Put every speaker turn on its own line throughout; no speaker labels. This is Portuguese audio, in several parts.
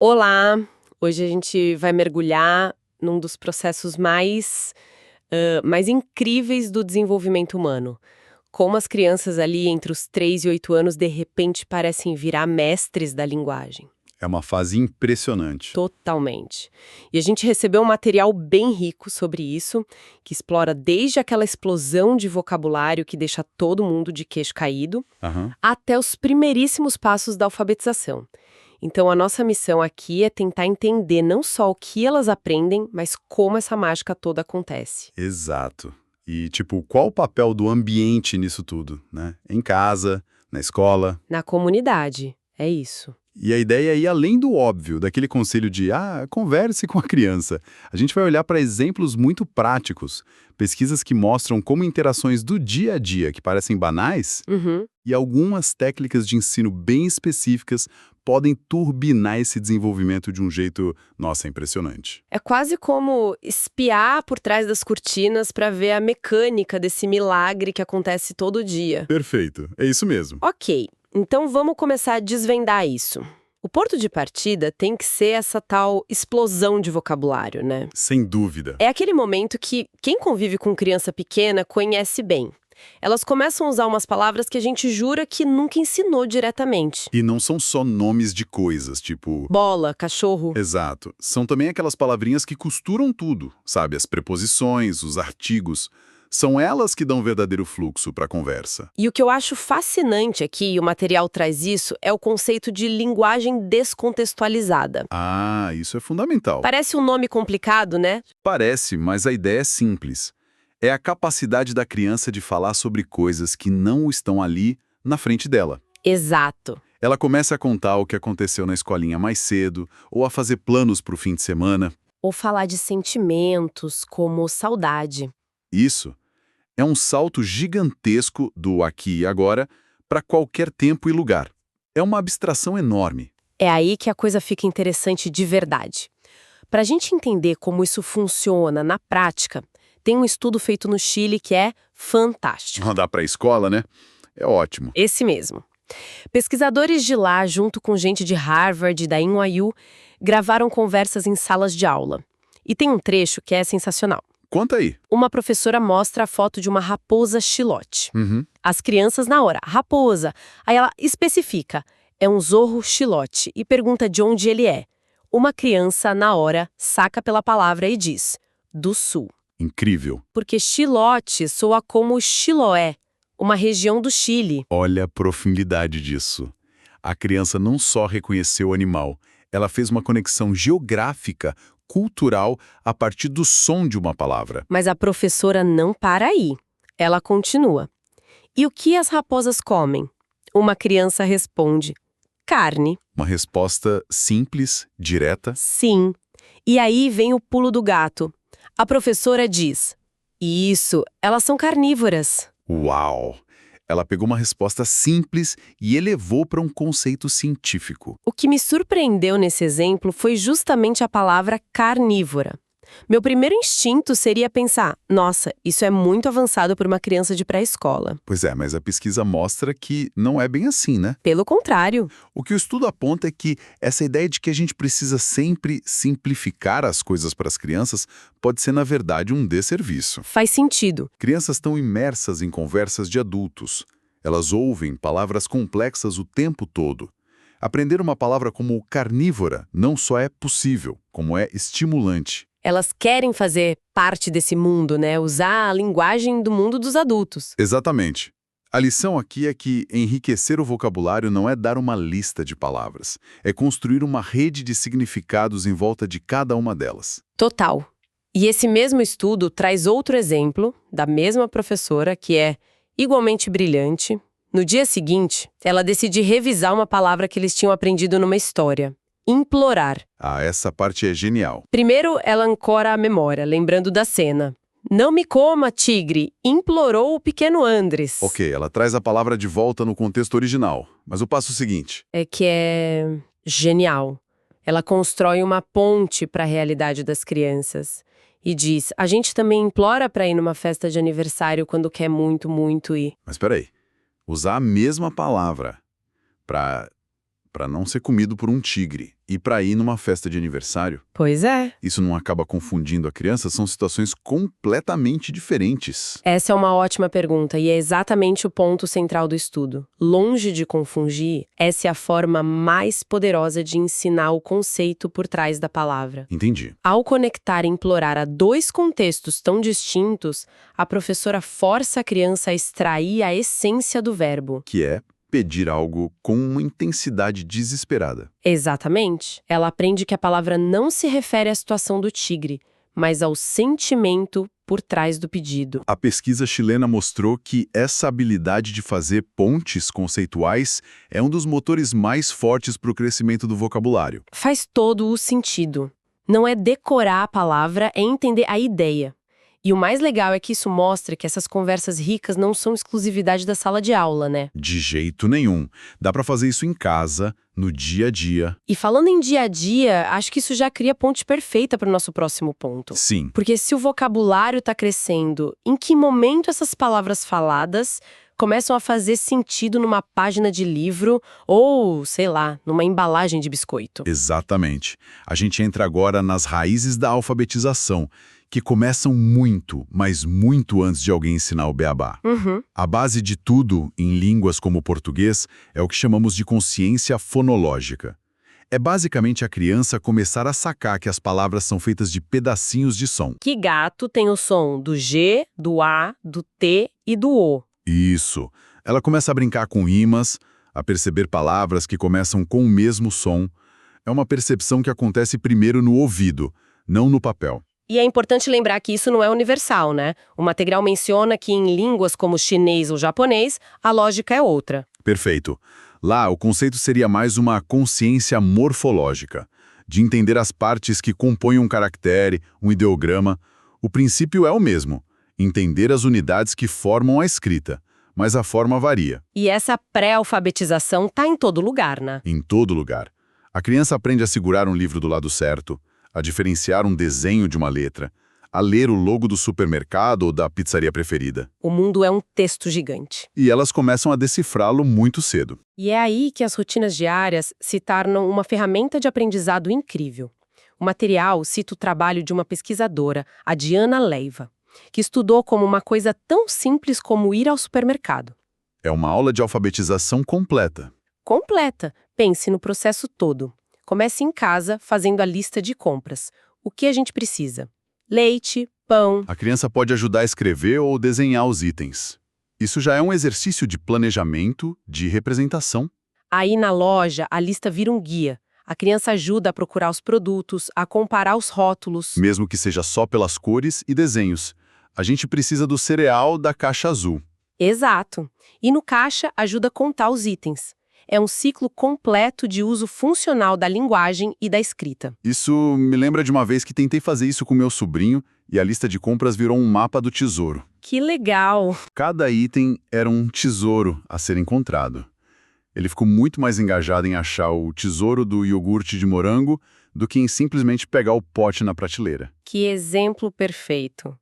Olá! Hoje a gente vai mergulhar num dos processos mais incríveis do desenvolvimento humano. Como as crianças ali entre os 3 e 8 anos de repente parecem virar mestres da linguagem.
É uma fase impressionante.
Totalmente. E a gente recebeu um material bem rico sobre isso, que explora desde aquela explosão de vocabulário que deixa todo mundo de queixo caído,
Aham.
até os primeiríssimos passos da alfabetização. Então, a nossa missão aqui é tentar entender não só o que elas aprendem, mas como essa mágica toda acontece.
Exato. E, qual o papel do ambiente nisso tudo, né? Em casa, na escola.
Na comunidade, é isso.
E a ideia é ir além do óbvio, daquele conselho de, converse com a criança. A gente vai olhar para exemplos muito práticos, pesquisas que mostram como interações do dia a dia, que parecem banais,
Uhum.
e algumas técnicas de ensino bem específicas podem turbinar esse desenvolvimento de um jeito, nossa, impressionante.
É quase como espiar por trás das cortinas para ver a mecânica desse milagre que acontece todo dia.
Perfeito, é isso mesmo.
Ok, então vamos começar a desvendar isso. O ponto de partida tem que ser essa tal explosão de vocabulário, né?
Sem dúvida.
É aquele momento que quem convive com criança pequena conhece bem. Elas começam a usar umas palavras que a gente jura que nunca ensinou diretamente.
E não são só nomes de coisas, tipo...
Bola, cachorro.
Exato. São também aquelas palavrinhas que costuram tudo, sabe? As preposições, os artigos. São elas que dão verdadeiro fluxo para a conversa.
E o que eu acho fascinante aqui, e o material traz isso, é o conceito de linguagem descontextualizada.
Ah, isso é fundamental.
Parece um nome complicado, né?
Parece, mas a ideia é simples. É a capacidade da criança de falar sobre coisas que não estão ali na frente dela.
Exato.
Ela começa a contar o que aconteceu na escolinha mais cedo, ou a fazer planos para o fim de semana.
Ou falar de sentimentos, como saudade.
Isso é um salto gigantesco do aqui e agora para qualquer tempo e lugar. É uma abstração enorme.
É aí que a coisa fica interessante de verdade. Para a gente entender como isso funciona na prática, tem um estudo feito no Chile que é fantástico.
Mandar para a escola, né? É ótimo.
Esse mesmo. Pesquisadores de lá, junto com gente de Harvard e da NYU, gravaram conversas em salas de aula. E tem um trecho que é sensacional.
Conta aí.
Uma professora mostra a foto de uma raposa chilote.
Uhum.
As crianças na hora, raposa. Aí ela especifica, é um zorro chilote, e pergunta de onde ele é. Uma criança, na hora, saca pela palavra e diz, do sul.
Incrível.
Porque chilote soa como Chiloé, uma região do Chile.
Olha a profundidade disso. A criança não só reconheceu o animal, ela fez uma conexão geográfica, cultural, a partir do som de uma palavra.
Mas a professora não para aí. Ela continua. E o que as raposas comem? Uma criança responde, carne.
Uma resposta simples, direta.
Sim. E aí vem o pulo do gato. A professora diz, isso, elas são carnívoras.
Uau! Ela pegou uma resposta simples e elevou para um conceito científico.
O que me surpreendeu nesse exemplo foi justamente a palavra carnívora. Meu primeiro instinto seria pensar, nossa, isso é muito avançado para uma criança de pré-escola.
Pois é, mas a pesquisa mostra que não é bem assim, né?
Pelo contrário.
O que o estudo aponta é que essa ideia de que a gente precisa sempre simplificar as coisas para as crianças pode ser, na verdade, um desserviço.
Faz sentido.
Crianças estão imersas em conversas de adultos. Elas ouvem palavras complexas o tempo todo. Aprender uma palavra como carnívora não só é possível, como é estimulante.
Elas querem fazer parte desse mundo, né? Usar a linguagem do mundo dos adultos.
Exatamente. A lição aqui é que enriquecer o vocabulário não é dar uma lista de palavras, é construir uma rede de significados em volta de cada uma delas.
Total. E esse mesmo estudo traz outro exemplo da mesma professora, que é igualmente brilhante. No dia seguinte, ela decide revisar uma palavra que eles tinham aprendido numa história. Implorar.
Ah, essa parte é genial.
Primeiro, ela ancora a memória, lembrando da cena. Não me coma, tigre, implorou o pequeno Andres.
Ok, ela traz a palavra de volta no contexto original, mas o passo seguinte.
É que é genial. Ela constrói uma ponte para a realidade das crianças. E diz, a gente também implora para ir numa festa de aniversário quando quer muito, muito ir.
Mas peraí, usar a mesma palavra para não ser comido por um tigre. E para ir numa festa de aniversário,
Pois é.
isso não acaba confundindo a criança? São situações completamente diferentes.
Essa é uma ótima pergunta e é exatamente o ponto central do estudo. Longe de confundir, essa é a forma mais poderosa de ensinar o conceito por trás da palavra.
Entendi.
Ao conectar e implorar a dois contextos tão distintos, a professora força a criança a extrair a essência do verbo.
Que é pedir algo com uma intensidade desesperada.
Exatamente. Ela aprende que a palavra não se refere à situação do tigre, mas ao sentimento por trás do pedido.
A pesquisa chilena mostrou que essa habilidade de fazer pontes conceituais é um dos motores mais fortes para o crescimento do vocabulário.
Faz todo o sentido. Não é decorar a palavra, é entender a ideia. E o mais legal é que isso mostra que essas conversas ricas não são exclusividade da sala de aula, né?
De jeito nenhum. Dá para fazer isso em casa, no dia a dia.
E falando em dia a dia, acho que isso já cria a ponte perfeita para o nosso próximo ponto.
Sim.
Porque se o vocabulário está crescendo, em que momento essas palavras faladas começam a fazer sentido numa página de livro ou, sei lá, numa embalagem de biscoito?
Exatamente. A gente entra agora nas raízes da alfabetização, que começam muito, mas muito antes de alguém ensinar o beabá. A base de tudo, em línguas como o português, é o que chamamos de consciência fonológica. É basicamente a criança começar a sacar que as palavras são feitas de pedacinhos de som.
Que gato tem o som do G, do A, do T e do O.
Isso. Ela começa a brincar com rimas, a perceber palavras que começam com o mesmo som. É uma percepção que acontece primeiro no ouvido, não no papel.
E é importante lembrar que isso não é universal, né? O material menciona que em línguas como chinês ou japonês, a lógica é outra.
Perfeito. Lá, o conceito seria mais uma consciência morfológica, de entender as partes que compõem um caractere, um ideograma. O princípio é o mesmo, entender as unidades que formam a escrita, mas a forma varia.
E essa pré-alfabetização está em todo lugar, né?
Em todo lugar. A criança aprende a segurar um livro do lado certo, a diferenciar um desenho de uma letra, a ler o logo do supermercado ou da pizzaria preferida.
O mundo é um texto gigante.
E elas começam a decifrá-lo muito cedo.
E é aí que as rotinas diárias se tornam uma ferramenta de aprendizado incrível. O material cita o trabalho de uma pesquisadora, a Diana Leiva, que estudou como uma coisa tão simples como ir ao supermercado.
É uma aula de alfabetização completa.
Completa. Pense no processo todo. Comece em casa fazendo a lista de compras. O que a gente precisa? Leite, pão.
A criança pode ajudar a escrever ou desenhar os itens. Isso já é um exercício de planejamento, de representação.
Aí na loja, a lista vira um guia. A criança ajuda a procurar os produtos, a comparar os rótulos.
Mesmo que seja só pelas cores e desenhos. A gente precisa do cereal da caixa azul.
Exato. E no caixa ajuda a contar os itens. É um ciclo completo de uso funcional da linguagem e da escrita.
Isso me lembra de uma vez que tentei fazer isso com meu sobrinho e a lista de compras virou um mapa do tesouro.
Que legal!
Cada item era um tesouro a ser encontrado. Ele ficou muito mais engajado em achar o tesouro do iogurte de morango do que em simplesmente pegar o pote na prateleira.
Que exemplo perfeito!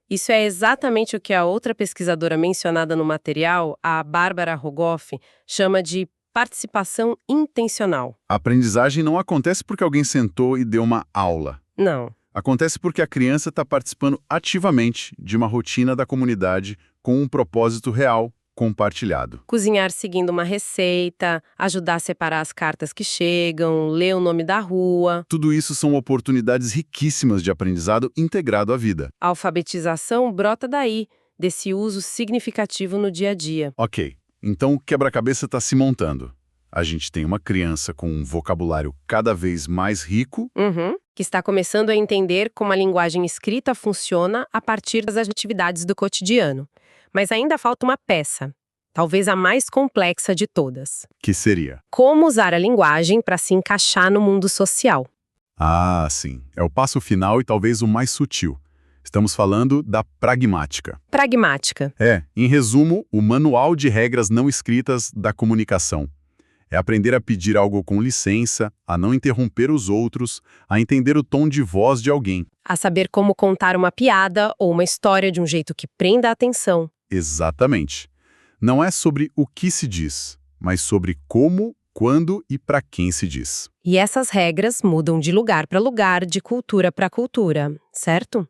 Isso é exatamente o que a outra pesquisadora mencionada no material, a Bárbara Rogoff, chama de participação intencional.
A aprendizagem não acontece porque alguém sentou e deu uma aula.
Não.
Acontece porque a criança está participando ativamente de uma rotina da comunidade com um propósito real compartilhado.
Cozinhar seguindo uma receita, ajudar a separar as cartas que chegam, ler o nome da rua.
Tudo isso são oportunidades riquíssimas de aprendizado integrado à vida.
A alfabetização brota daí, desse uso significativo no dia a dia.
Ok, então o quebra-cabeça está se montando. A gente tem uma criança com um vocabulário cada vez mais rico.
Que está começando a entender como a linguagem escrita funciona a partir das atividades do cotidiano. Mas ainda falta uma peça, talvez a mais complexa de todas.
Que seria?
Como usar a linguagem para se encaixar no mundo social.
Ah, sim. É o passo final e talvez o mais sutil. Estamos falando da pragmática.
Pragmática.
Em resumo, o manual de regras não escritas da comunicação. É aprender a pedir algo com licença, a não interromper os outros, a entender o tom de voz de alguém.
A saber como contar uma piada ou uma história de um jeito que prenda a atenção.
Exatamente. Não é sobre o que se diz, mas sobre como, quando e para quem se diz.
E essas regras mudam de lugar para lugar, de cultura para cultura, certo?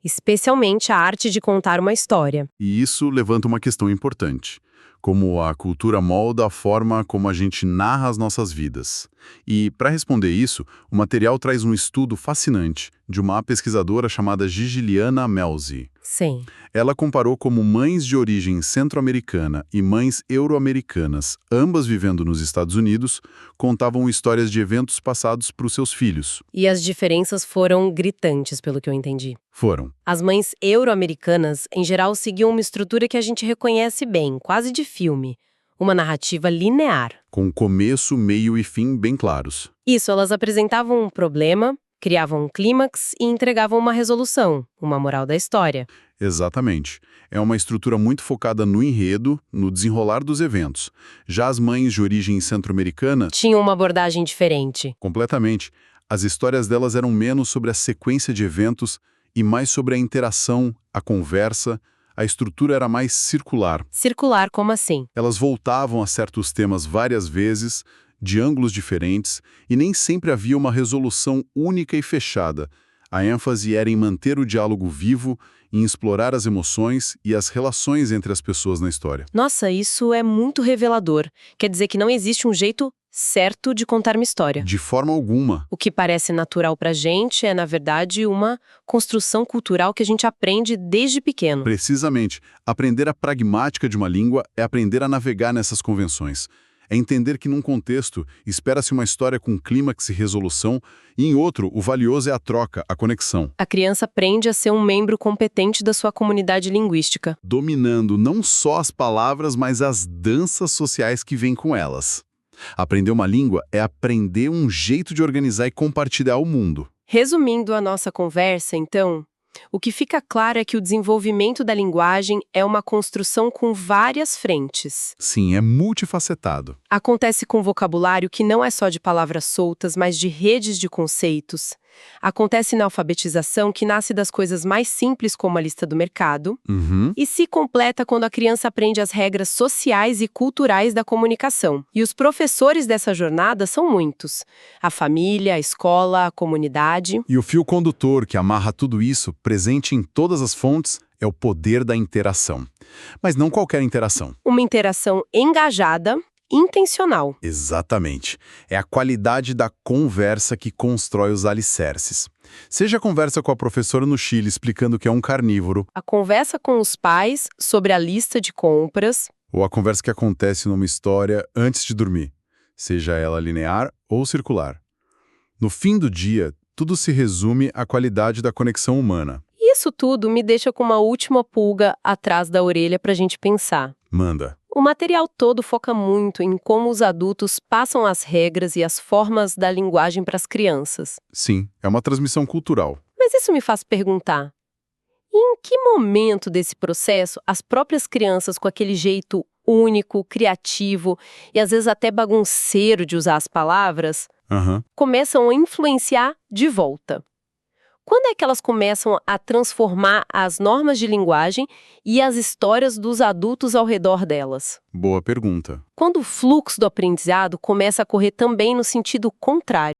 Especialmente a arte de contar uma história.
E isso levanta uma questão importante. Como a cultura molda a forma como a gente narra as nossas vidas. E, para responder isso, o material traz um estudo fascinante de uma pesquisadora chamada Gigiliana Melzi.
Sim.
Ela comparou como mães de origem centro-americana e mães euro-americanas, ambas vivendo nos Estados Unidos, contavam histórias de eventos passados para os seus filhos.
E as diferenças foram gritantes, pelo que eu entendi.
Foram.
As mães euro-americanas, em geral, seguiam uma estrutura que a gente reconhece bem, quase de filme. Uma narrativa linear.
Com começo, meio e fim bem claros.
Isso, elas apresentavam um problema, criavam um clímax e entregavam uma resolução, uma moral da história.
Exatamente. É uma estrutura muito focada no enredo, no desenrolar dos eventos. Já as mães de origem centro-americana...
Tinham uma abordagem diferente.
Completamente. As histórias delas eram menos sobre a sequência de eventos e mais sobre a interação, a conversa. A estrutura era mais circular.
Circular, como assim?
Elas voltavam a certos temas várias vezes, de ângulos diferentes, e nem sempre havia uma resolução única e fechada. A ênfase era em manter o diálogo vivo, em explorar as emoções e as relações entre as pessoas na história.
Nossa, isso é muito revelador. Quer dizer que não existe um jeito certo de contar uma história.
De forma alguma.
O que parece natural pra gente é, na verdade, uma construção cultural que a gente aprende desde pequeno.
Precisamente. Aprender a pragmática de uma língua é aprender a navegar nessas convenções. É entender que num contexto espera-se uma história com clímax e resolução, e em outro o valioso é a troca, a conexão.
A criança aprende a ser um membro competente da sua comunidade linguística.
Dominando não só as palavras, mas as danças sociais que vêm com elas. Aprender uma língua é aprender um jeito de organizar e compartilhar o mundo.
Resumindo a nossa conversa, então, o que fica claro é que o desenvolvimento da linguagem é uma construção com várias frentes.
Sim, é multifacetado.
Acontece com vocabulário que não é só de palavras soltas, mas de redes de conceitos. Acontece na alfabetização, que nasce das coisas mais simples, como a lista do mercado, e se completa quando a criança aprende as regras sociais e culturais da comunicação. E os professores dessa jornada são muitos: a família, a escola, a comunidade.
E o fio condutor que amarra tudo isso, presente em todas as fontes, é o poder da interação. Mas não qualquer interação.
Uma interação engajada, intencional.
Exatamente. É a qualidade da conversa que constrói os alicerces. Seja a conversa com a professora no Chile explicando que é um carnívoro,
A conversa com os pais sobre a lista de compras.
ou a conversa que acontece numa história antes de dormir, seja ela linear ou circular. No fim do dia, tudo se resume à qualidade da conexão humana.
Isso tudo me deixa com uma última pulga atrás da orelha pra gente pensar.
Manda.
O material todo foca muito em como os adultos passam as regras e as formas da linguagem para as crianças.
Sim, é uma transmissão cultural.
Mas isso me faz perguntar: em que momento desse processo as próprias crianças, com aquele jeito único, criativo e às vezes até bagunceiro de usar as palavras, começam a influenciar de volta? Quando é que elas começam a transformar as normas de linguagem e as histórias dos adultos ao redor delas?
Boa pergunta.
Quando o fluxo do aprendizado começa a correr também no sentido contrário.